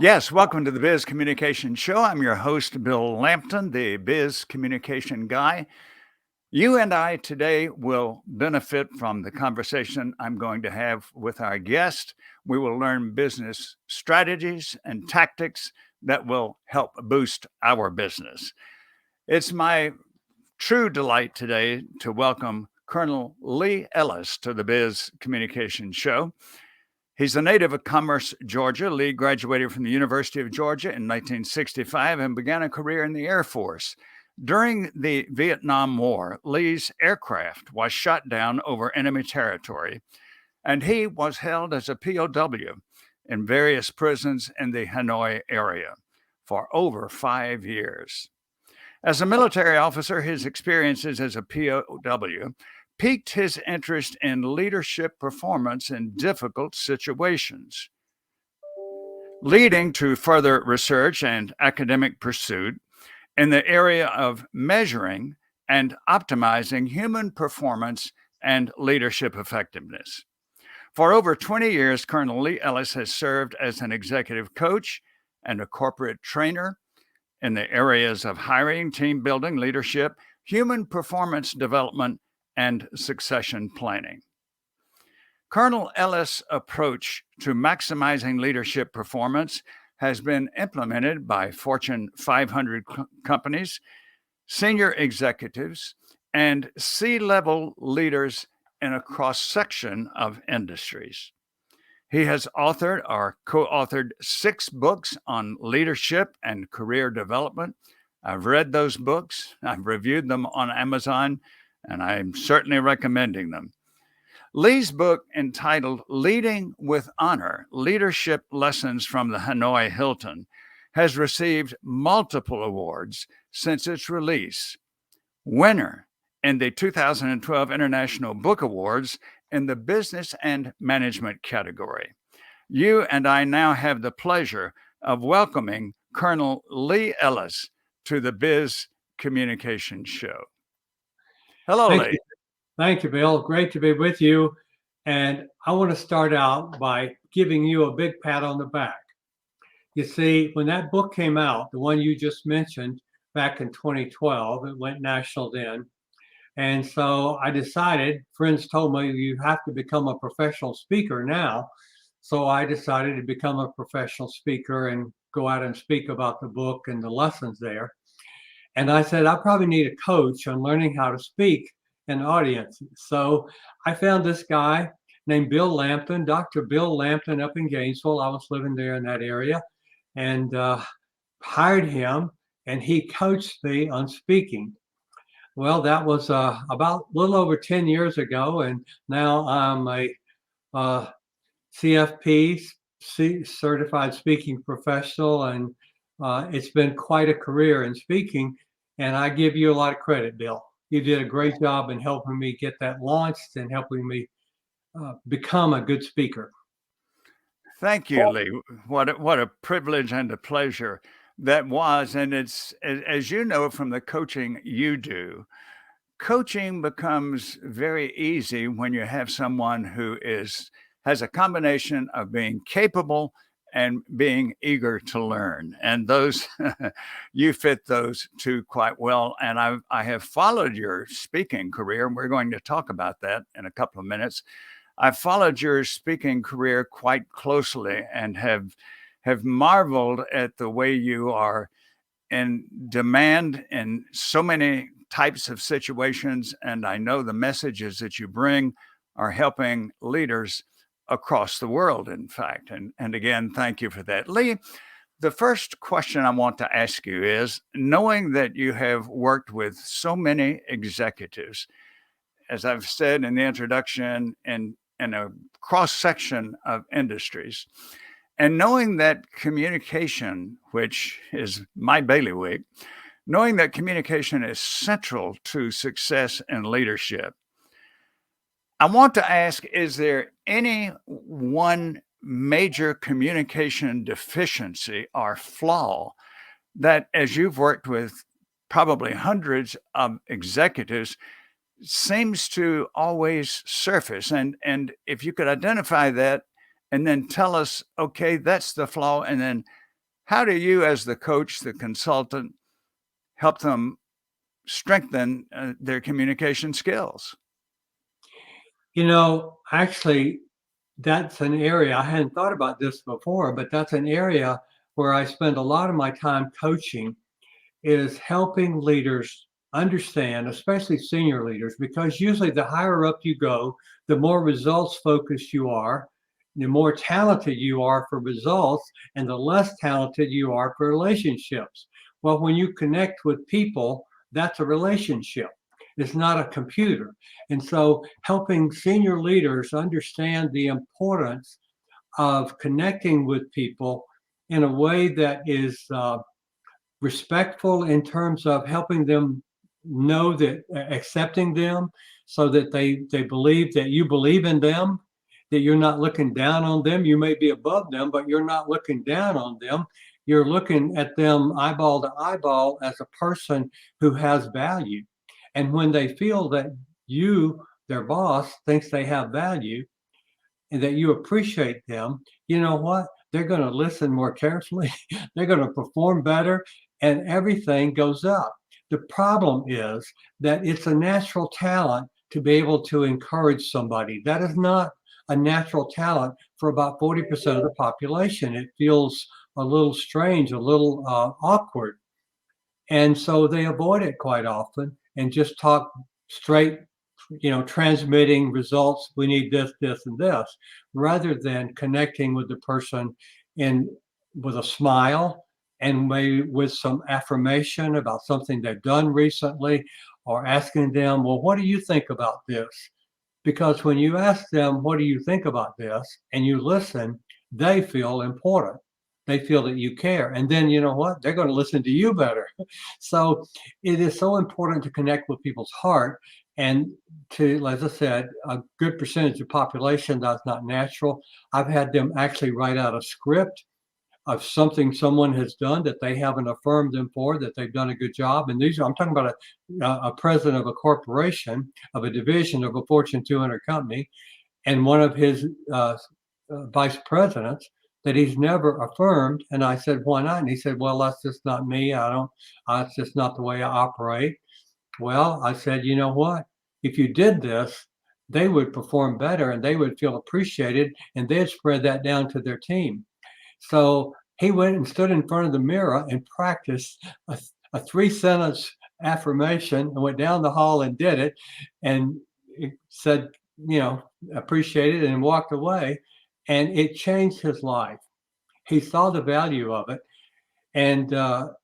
Yes, welcome to the Biz Communication Show. I'm your host, Bill Lampton, the Biz Communication Guy. You and I today will benefit from the conversation I'm going to have with our guest. We will learn business strategies and tactics that will help boost our business. It's my true delight today to welcome Colonel Lee Ellis to the Biz Communication Show. He's a native of Commerce, Georgia. Lee graduated from the University of Georgia in 1965 and began a career in the Air Force. During the Vietnam War, Lee's aircraft was shot down over enemy territory, and he was held as a POW in various prisons in the Hanoi area for over 5 years. As a military officer, his experiences as a POW piqued his interest in leadership performance in difficult situations, leading to further research and academic pursuit in the area of measuring and optimizing human performance and leadership effectiveness. For over 20 years, Colonel Lee Ellis has served as an executive coach and a corporate trainer in the areas of hiring, team building, leadership, human performance development, and succession planning. Colonel Ellis' approach to maximizing leadership performance has been implemented by Fortune 500 companies, senior executives, and C-level leaders in a cross-section of industries. He has authored or co-authored 6 books on leadership and career development. I've read those books, I've reviewed them on Amazon, and I'm certainly recommending them. Lee's book, entitled Leading with Honor, Leadership Lessons from the Hanoi Hilton, has received multiple awards since its release. Winner in the 2012 International Book Awards in the Business and Management category. You and I now have the pleasure of welcoming Colonel Lee Ellis to the Biz Communication Show. Hello, Thank Lee. you. Thank you, Bill. Great to be with you. And I want to start out by giving you a big pat on the back. You see, when that book came out, the one you just mentioned back in 2012, it went national then. And so I decided, friends told me you have to become a professional speaker now. So I decided to become a professional speaker and go out and speak about the book and the lessons there. And I said, I probably need a coach on learning how to speak in audiences. So I found this guy named Bill Lampton, Dr. Bill Lampton up in Gainesville. I was living there in that area, and hired him, and he coached me on speaking. Well, that was about a little over 10 years ago, and now I'm a CFP, certified speaking professional, and it's been quite a career in speaking. And I give you a lot of credit, Bill. You did a great job in helping me get that launched and helping me become a good speaker. Thank you, Lee. What a privilege and a pleasure that was. And it's, as you know from the coaching you do, coaching becomes very easy when you have someone who has a combination of being capable and being eager to learn. And those you fit those two quite well. And I have followed your speaking career, and we're going to talk about that in a couple of minutes. I've followed your speaking career quite closely and have marveled at the way you are in demand in so many types of situations. And I know the messages that you bring are helping leaders across the world, in fact. And again, thank you for that. Lee, the first question I want to ask you is, knowing that you have worked with so many executives, as I've said in the introduction, in a cross section of industries, and knowing that communication, which is my bailiwick, knowing that communication is central to success in leadership, I want to ask, is there any one major communication deficiency or flaw that, as you've worked with probably hundreds of executives, seems to always surface? And if you could identify that and then tell us, okay, that's the flaw, and then How do you, as the coach, the consultant, help them strengthen their communication skills? Actually, that's an area I hadn't thought about this before, but that's an area where I spend a lot of my time coaching is helping leaders understand, especially senior leaders, because usually the higher up you go, the more results focused you are, the more talented you are for results, and the less talented you are for relationships. Well, when you connect with people, that's a relationship. It's not a computer. And so helping senior leaders understand the importance of connecting with people in a way that is respectful in terms of helping them know that accepting them so that they believe that you believe in them, that you're not looking down on them. You may be above them, but you're not looking down on them. You're looking at them eyeball to eyeball as a person who has value. And when they feel that you, their boss, thinks they have value and that you appreciate them, you know what? They're going to listen more carefully. They're going to perform better, and everything goes up. The problem is that it's a natural talent to be able to encourage somebody. That is not a natural talent for about 40% of the population. It feels a little strange, a little awkward. And so they avoid it quite often and just talk straight, transmitting results. We need this, this, and this, rather than connecting with the person in with a smile and maybe with some affirmation about something they've done recently, or asking them, well, what do you think about this? Because when you ask them, what do you think about this? And you listen, they feel important. They feel that you care. And then you know what? They're going to listen to you better. So it is so important to connect with people's heart. And to, as I said, a good percentage of population that's not natural. I've had them actually write out a script of something someone has done that they haven't affirmed them for, that they've done a good job. And I'm talking about a president of a corporation, of a division of a Fortune 200 company, and one of his vice presidents that he's never affirmed. And I said, why not? And he said, well, that's just not me. It's just not the way I operate. Well, I said, you know what? If you did this, they would perform better and they would feel appreciated and they'd spread that down to their team. So he went and stood in front of the mirror and practiced a 3-sentence affirmation and went down the hall and did it and said, appreciate it, and walked away. And it changed his life. He saw the value of it. And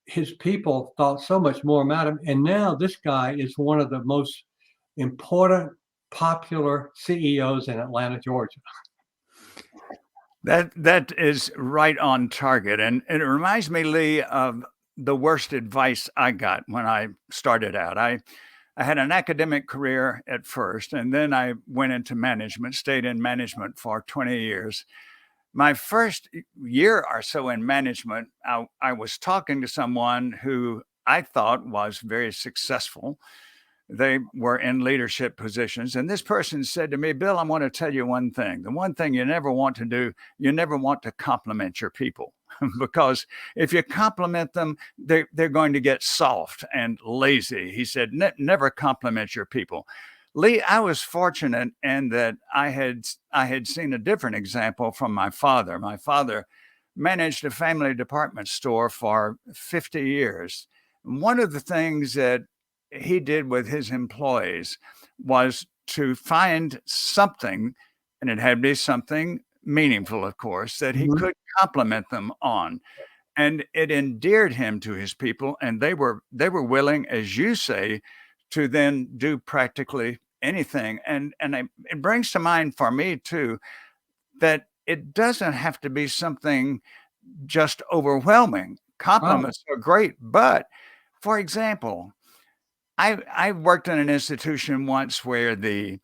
his people thought so much more about him. And now this guy is one of the most important, popular CEOs in Atlanta, Georgia. That is right on target. And it reminds me, Lee, of the worst advice I got when I started out. I had an academic career at first, and then I went into management, stayed in management for 20 years. My first year or so in management, I was talking to someone who I thought was very successful. They were in leadership positions. And this person said to me, Bill, I want to tell you one thing. The one thing you never want to do, you never want to compliment your people. Because if you compliment them, they're going to get soft and lazy. He said, never compliment your people. Lee, I was fortunate in that I had seen a different example from my father. My father managed a family department store for 50 years. One of the things that he did with his employees was to find something, and it had to be something meaningful, of course, that he could compliment them on. And it endeared him to his people, and they were willing, as you say, to then do practically anything. And it brings to mind for me too that it doesn't have to be something just overwhelming. Wow. Compliments are great, but for example, I worked in an institution once where the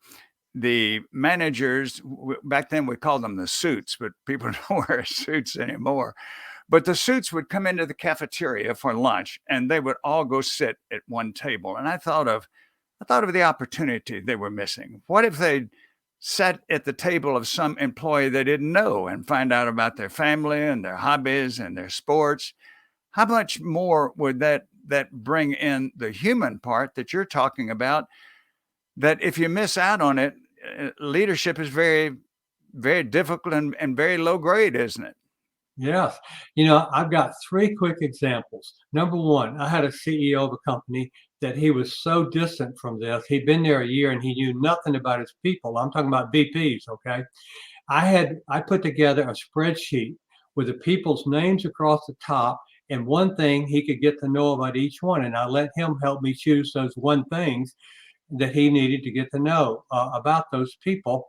managers, back then we called them the suits, but people don't wear suits anymore. But the suits would come into the cafeteria for lunch, and they would all go sit at one table. And I thought of the opportunity they were missing. What if they sat at the table of some employee they didn't know and find out about their family and their hobbies and their sports, how much more would that bring in the human part that you're talking about? That if you miss out on it, leadership is very, very difficult and very low grade, isn't it? Yes. I've got three quick examples. Number one, I had a CEO of a company that he was so distant from this. He'd been there a year and he knew nothing about his people. I'm talking about VPs, okay? I put together a spreadsheet with the people's names across the top and one thing he could get to know about each one. And I let him help me choose those one things that he needed to get to know about those people.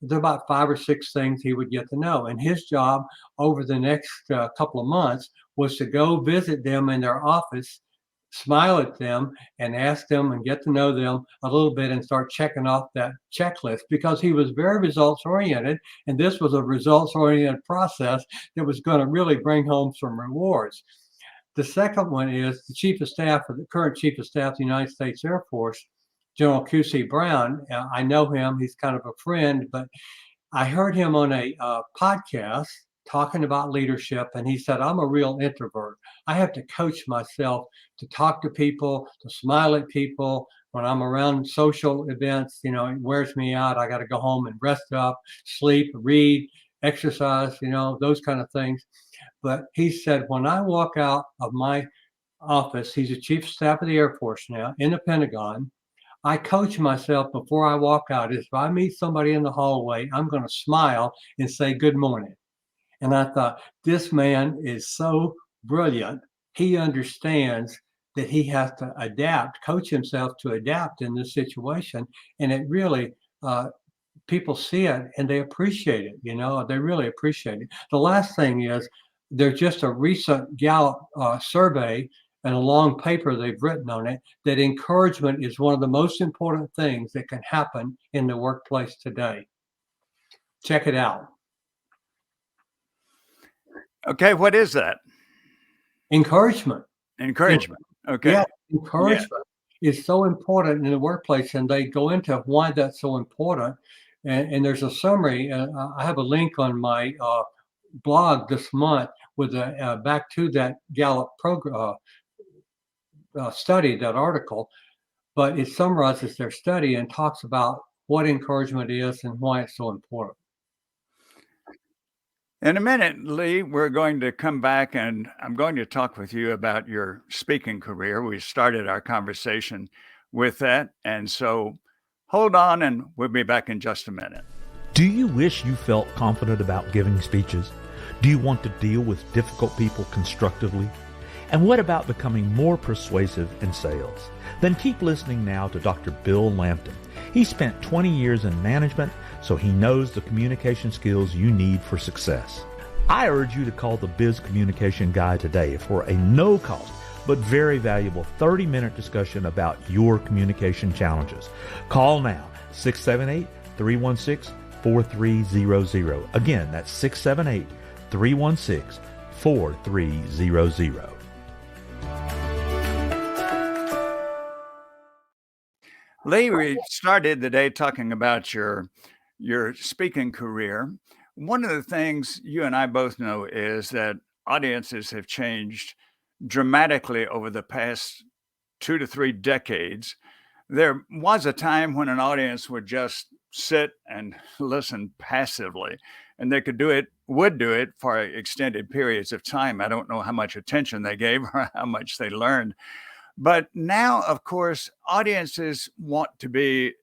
There are about 5 or 6 things he would get to know. And his job over the next couple of months was to go visit them in their office, smile at them, and ask them and get to know them a little bit and start checking off that checklist because he was very results oriented. And this was a results oriented process that was going to really bring home some rewards. The second one is the chief of staff, the current chief of staff of the United States Air Force, General Q.C. Brown. I know him. He's kind of a friend, but I heard him on a podcast talking about leadership, and he said, I'm a real introvert. I have to coach myself to talk to people, to smile at people. When I'm around social events, it wears me out. I got to go home and rest up, sleep, read, exercise, those kind of things. But he said, when I walk out of my office, he's a chief of staff of the Air Force now in the Pentagon. I coach myself before I walk out. If I meet somebody in the hallway, I'm going to smile and say good morning. And I thought, this man is so brilliant. He understands that he has to adapt, coach himself to adapt in this situation. And it really, people see it and they appreciate it. They really appreciate it. The last thing is there's just a recent Gallup survey and a long paper they've written on it that encouragement is one of the most important things that can happen in the workplace today. Check it out. Okay, what is that? Encouragement. Encouragement. Okay. Yeah, encouragement is so important in the workplace, and they go into why that's so important. And there's a summary. I have a link on my blog this month with back to that Gallup program. Study, that article, but it summarizes their study and talks about what encouragement is and why it's so important. In a minute, Lee, we're going to come back and I'm going to talk with you about your speaking career. We started our conversation with that. And so hold on and we'll be back in just a minute. Do you wish you felt confident about giving speeches? Do you want to deal with difficult people constructively? And what about becoming more persuasive in sales? Then keep listening now to Dr. Bill Lampton. He spent 20 years in management, so he knows the communication skills you need for success. I urge you to call the Biz Communication Guy today for a no-cost but very valuable 30-minute discussion about your communication challenges. Call now, 678-316-4300. Again, that's 678-316-4300. Lee, we started the day talking about your speaking career. One of the things you and I both know is that audiences have changed dramatically over the past 2 to 3 decades. There was a time when an audience would just sit and listen passively, and they would do it for extended periods of time. I don't know how much attention they gave or how much they learned. But now, of course, audiences want to be,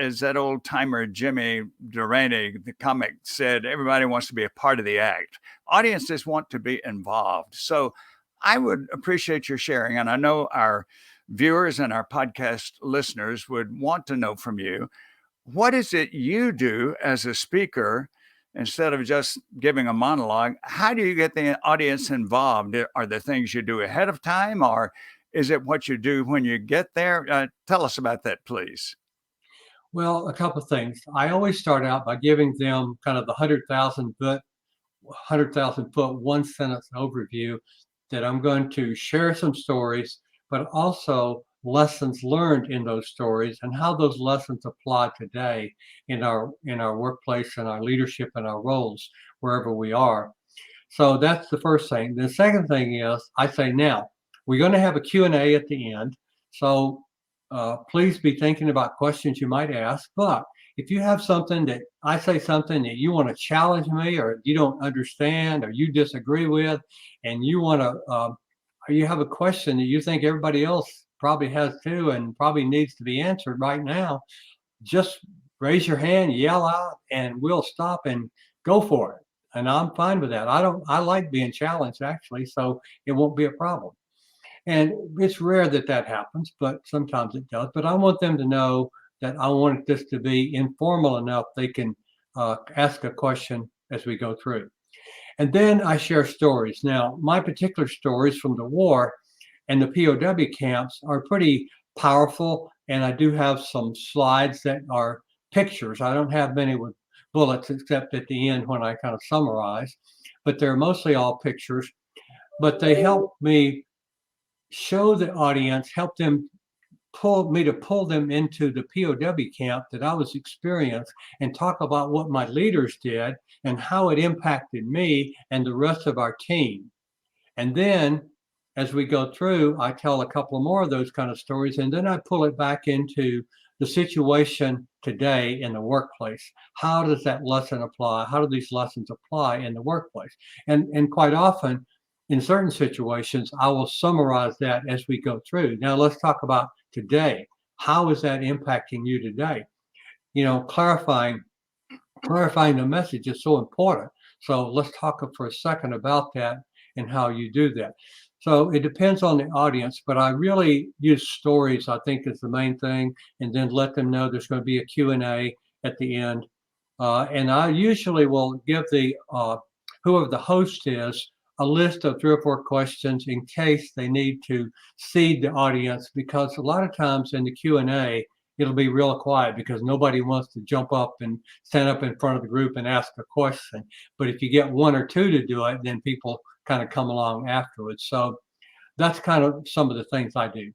as that old timer Jimmy Durante, the comic, said, everybody wants to be a part of the act. Audiences want to be involved. So I would appreciate your sharing, and I know our viewers and our podcast listeners would want to know from you, what is it you do as a speaker instead of just giving a monologue? How do you get the audience involved? Are there things you do ahead of time, or is it what you do when you get there? Tell us about that, please. Well, a couple of things. I always start out by giving them kind of the 100,000 foot one sentence overview that I'm going to share some stories, but also lessons learned in those stories and how those lessons apply today in our workplace and our leadership and our roles wherever we are. So that's the first thing. The second thing is I say now we're going to have a Q&A at the end. So please be thinking about questions you might ask. But if you have something that I say something that you want to challenge me or you don't understand or you disagree with, and you want to, or you have a question that you think everybody else probably has too and probably needs to be answered right now, just raise your hand, yell out, and we'll stop and go for it. And I'm fine with that. I like being challenged actually, so it won't be a problem. And it's rare that that happens, but sometimes it does. But I want them to know that I want this to be informal enough they can ask a question as we go through. And then I share stories. Now, my particular stories from the war and the POW camps are pretty powerful. And I do have some slides that are pictures. I don't have many with bullets except at the end when I kind of summarize, but they're mostly all pictures. But they help me show the audience, help them pull them into the POW camp that I was experiencing and talk about what my leaders did and how it impacted me and the rest of our team. And then as we go through, I tell a couple more of those kind of stories, and then I pull it back into the situation today in the workplace. How does that lesson apply? How do these lessons apply in the workplace? And quite often, in certain situations, I will summarize that as we go through. Now, let's talk about today. How is that impacting you today? You know, clarifying the message is so important. So let's talk for a second about that and how you do that. So it depends on the audience, but I really use stories, I think, is the main thing, and then let them know there's going to be a Q&A at the end. And I usually will give the whoever the host is a list of 3 or 4 questions in case they need to seed the audience, because a lot of times in the Q&A, it'll be real quiet because nobody wants to jump up and stand up in front of the group and ask a question. But if you get 1 or 2 to do it, then people kind of come along afterwards. So that's kind of some of the things I do.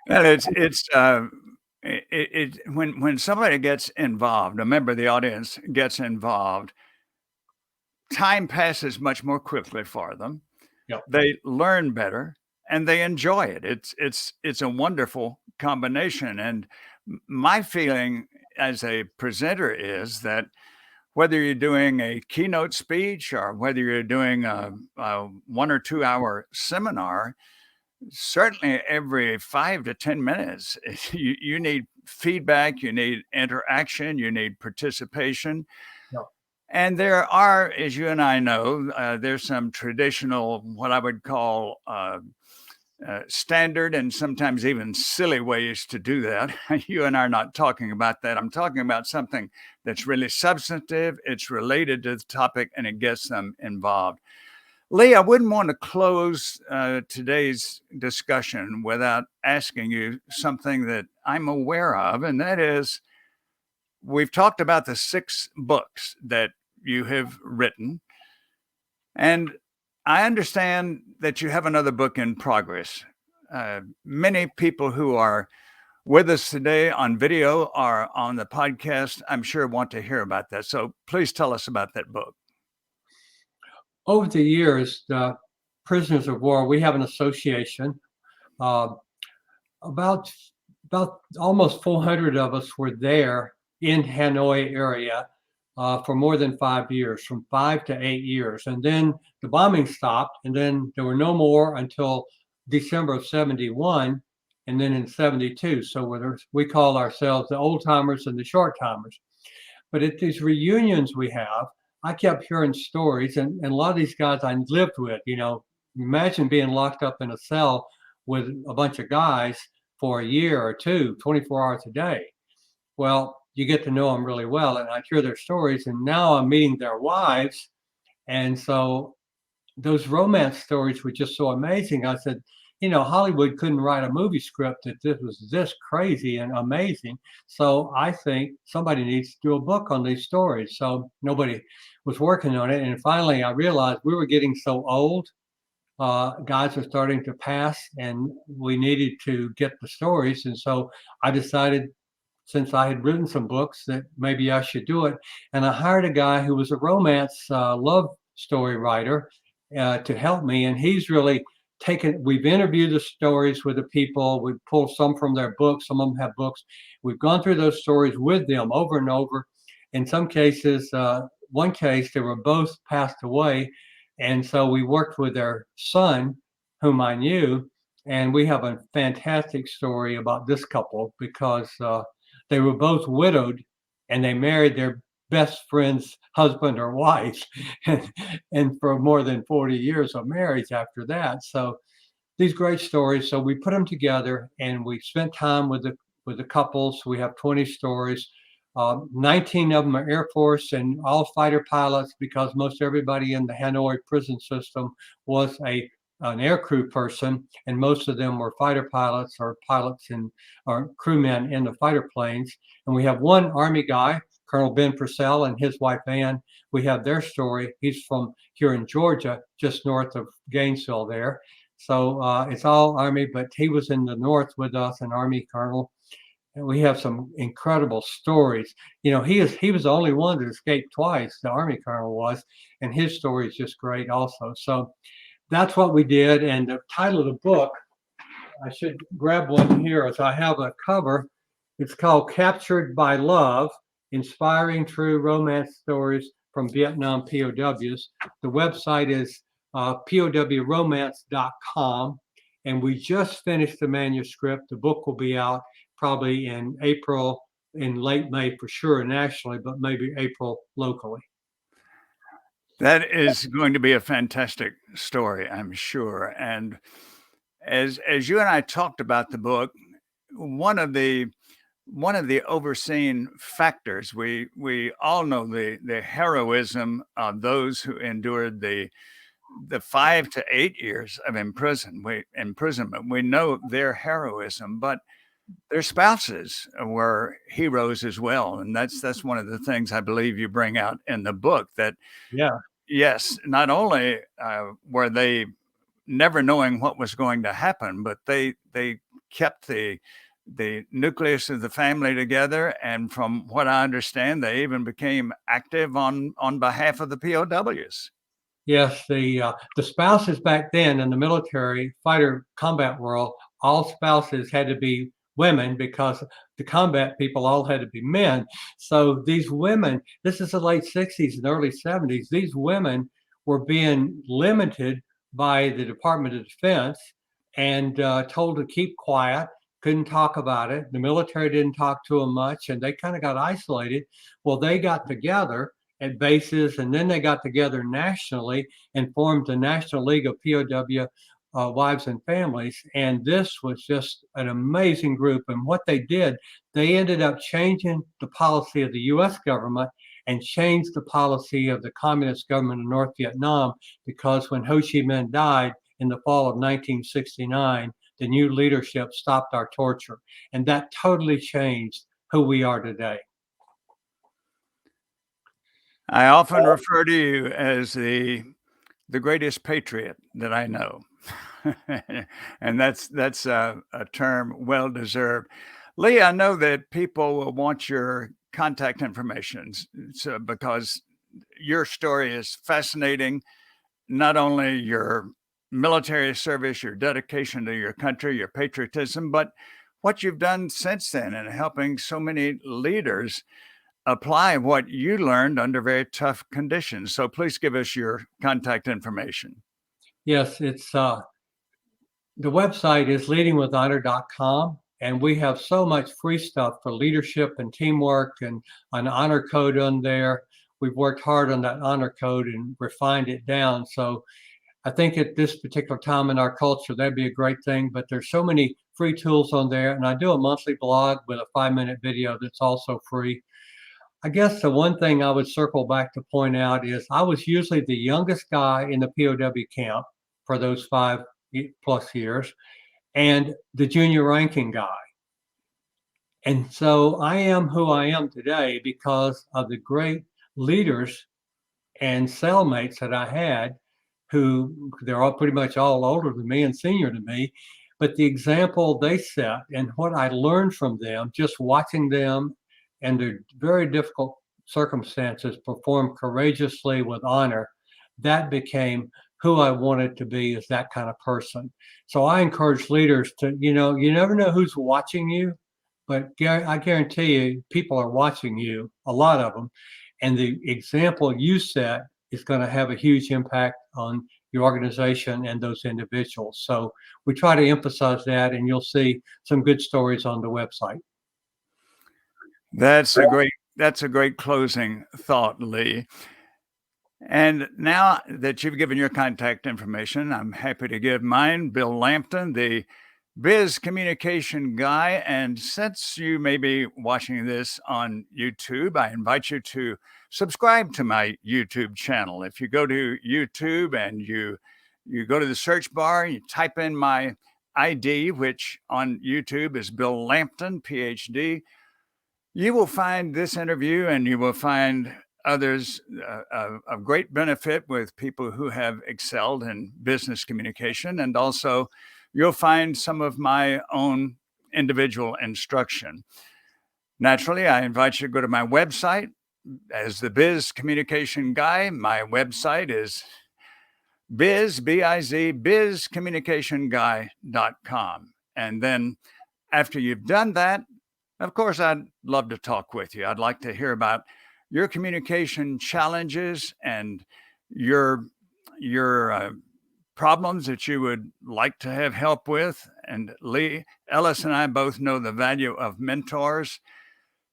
Well, when somebody gets involved, a member of the audience gets involved, time passes much more quickly for them. Yep. They learn better and they enjoy it. It's a wonderful combination. And my feeling as a presenter is that whether you're doing a keynote speech or whether you're doing a 1 or 2 hour seminar, certainly every 5 to 10 minutes, you need feedback, you need interaction, you need participation. Yep. And there are, as you and I know, there's some traditional, what I would call standard and sometimes even silly ways to do that. You and I are not talking about that. I'm talking about something that's really substantive, it's related to the topic, and it gets them involved. Lee, I wouldn't want to close today's discussion without asking you something that I'm aware of, and that is, we've talked about the 6 books that you have written, and I understand that you have another book in progress. Many people who are with us today on video or on the podcast, I'm sure, want to hear about that. So please tell us about that book. Over the years, the Prisoners of War, we have an association. About almost 400 of us were there in Hanoi area for more than 5 years, from 5 to 8 years. And then the bombing stopped, and then there were no more until December of 71, and then in 72. So we call ourselves the old timers and the short timers. But at these reunions we have, I kept hearing stories, and a lot of these guys I lived with. You know, imagine being locked up in a cell with a bunch of guys for a year or two, 24 hours a day. Well, you get to know them really well, and I hear their stories, and now I'm meeting their wives. And so those romance stories were just so amazing. I said, you know, Hollywood couldn't write a movie script that this was this crazy and amazing. So I think somebody needs to do a book on these stories. So nobody was working on it. And finally, I realized we were getting so old guys are starting to pass, and we needed to get the stories. And so I decided, since I had written some books, that maybe I should do it. And I hired a guy who was a romance love story writer to help me. And he's really we've interviewed the stories with the people. We've pulled some from their books. Some of them have books. We've gone through those stories with them over and over. In some cases, one case, they were both passed away. And so we worked with their son, whom I knew. And we have a fantastic story about this couple because they were both widowed and they married their best friend's husband or wife, and for more than 40 years of marriage after that. So these great stories. So we put them together and we spent time with the couples. We have 20 stories. 19 of them are Air Force and all fighter pilots, because most everybody in the Hanoi prison system was an aircrew person, and most of them were fighter pilots or pilots or crewmen in the fighter planes. And we have one Army guy, Colonel Ben Purcell, and his wife Ann. We have their story. He's from here in Georgia, just north of Gainesville there. So it's all Army, but he was in the North with us, an Army colonel. And we have some incredible stories. He was the only one that escaped twice, the Army colonel was, and his story is just great also. So that's what we did. And the title of the book, I should grab one here, as I have a cover. It's called Captured by Love, Inspiring True Romance Stories from Vietnam POWs. The website is powromance.com. And we just finished the manuscript. The book will be out probably in April, in late May for sure nationally, but maybe April locally. That is going to be a fantastic story, I'm sure. And as you and I talked about the book, one of the overseen factors, we all know the heroism of those who endured the 5 to 8 years of imprisonment. We know their heroism, but their spouses were heroes as well. And that's one of the things I believe you bring out in the book, that Yeah. yes, not only were they never knowing what was going to happen, but they kept the nucleus of the family together. And from what I understand, they even became active on behalf of the POWs. Yes, the spouses back then in the military fighter combat world, all spouses had to be women, because the combat people all had to be men. So these women, this is the late 60s and early 70s, these women were being limited by the Department of Defense and told to keep quiet, couldn't talk about it. The military didn't talk to them much, and they kind of got isolated. Well, they got together at bases, and then they got together nationally and formed the National League of POW Wives and Families. And this was just an amazing group. And what they did, they ended up changing the policy of the US government and changed the policy of the communist government of North Vietnam, because when Ho Chi Minh died in the fall of 1969, the new leadership stopped our torture. And that totally changed who we are today. I often refer to you as the greatest patriot that I know. And that's a term well deserved. Lee, I know that people will want your contact information, so because your story is fascinating, not only your military service, your dedication to your country, your patriotism, but what you've done since then in helping so many leaders apply what you learned under very tough conditions. So please give us your contact information. Yes, it's the website is leadingwithhonor.com, and we have so much free stuff for leadership and teamwork, and an honor code on there. We've worked hard on that honor code and refined it down. So I think at this particular time in our culture, that'd be a great thing. But there's so many free tools on there, and I do a monthly blog with a 5-minute video that's also free. I guess the one thing I would circle back to point out is I was usually the youngest guy in the POW camp for those 5+ years, and the junior ranking guy. And so I am who I am today because of the great leaders and cellmates that I had who they're all pretty much all older than me and senior to me. But the example they set and what I learned from them, just watching them under very difficult circumstances perform courageously with honor, that became who I wanted to be as that kind of person. So I encourage leaders to, you never know who's watching you, but I guarantee you people are watching you, a lot of them. And the example you set is going to have a huge impact on your organization and those individuals. So we try to emphasize that, and you'll see some good stories on the website. That's a great closing thought, Lee. And now that you've given your contact information, I'm happy to give mine, Bill Lampton, the Biz Communication Guy. And since you may be watching this on YouTube, I invite you to subscribe to my YouTube channel. If you go to YouTube and you go to the search bar, you type in my ID, which on YouTube is Bill Lampton, Ph.D., you will find this interview and you will find others of great benefit with people who have excelled in business communication. And also, you'll find some of my own individual instruction. Naturally, I invite you to go to my website. As the Biz Communication Guy, my website is bizcommunicationguy.com. And then after you've done that, of course, I'd love to talk with you. I'd like to hear about your communication challenges and your problems that you would like to have help with. And Ellis and I both know the value of mentors.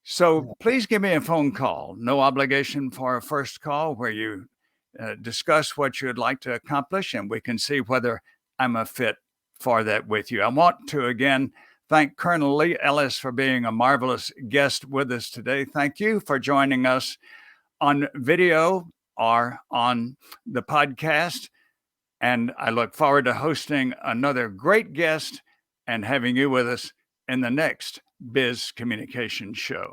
So please give me a phone call. No obligation for a first call, where you discuss what you'd like to accomplish, and we can see whether I'm a fit for that with you. I want to again thank Colonel Lee Ellis for being a marvelous guest with us today. Thank you for joining us on video or on the podcast. And I look forward to hosting another great guest and having you with us in the next Biz Communication Show.